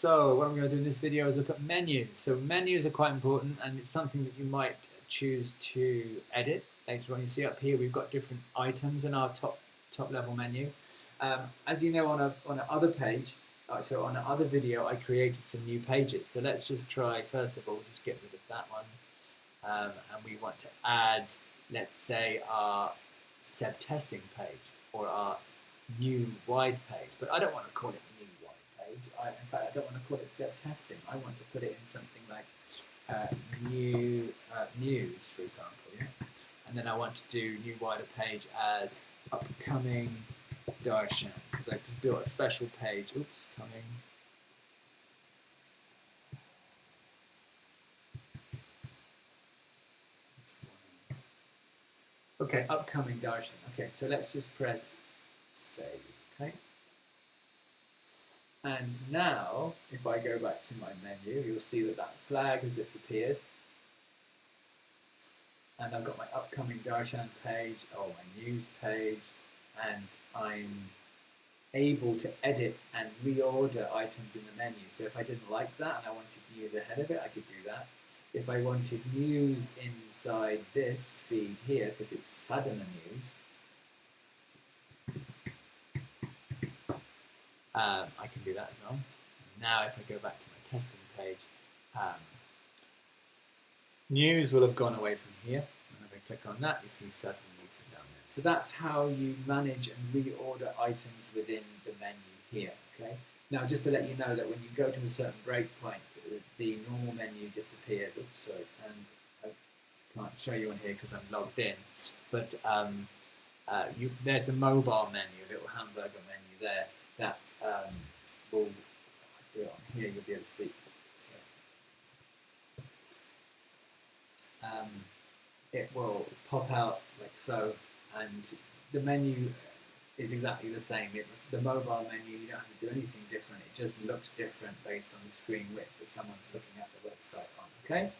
So what I'm going to do in this video is look at menus. So menus are quite important, and it's something that you might choose to edit later on. You see up here we've got different items in our top level menu. As you know, on a other page, so on another video, I created some new pages. So let's just try, first of all, just get rid of that one. And we want to add, let's say, our SEB testing page or our new wide page. But I don't want to call it new wide page. In fact, I don't want to call it SEB testing. I want to put it in something like new news, for example. Yeah? And then I want to do new wider page as upcoming darshan, because I just built a special page. Oops, coming. Okay, upcoming darshan. Okay, so let's just press save. Okay. And now, if I go back to my menu, you'll see that that flag has disappeared. And I've got my upcoming darshan page, or my news page, and I'm able to edit and reorder items in the menu. So if I didn't like that and I wanted news ahead of it, I could do that. If I wanted news inside this feed here, because it's Sadhana news, I can do that as well. Now if I go back to my testing page, news will have gone away from here. And if I click on that, you see Sadhana news is down there. So that's how you manage and reorder items within the menu here. Okay. Now just to let you know that when you go to a certain breakpoint, the normal menu disappears. Oops, sorry, and I can't show you on here because I'm logged in. But there's a mobile menu, a little hamburger menu there that will, if I do it on here, you'll be able to see. So, it will pop out like so, and the menu is exactly the same. The mobile menu, you don't have to do anything different. It just looks different based on the screen width that someone's looking at the website on. Okay.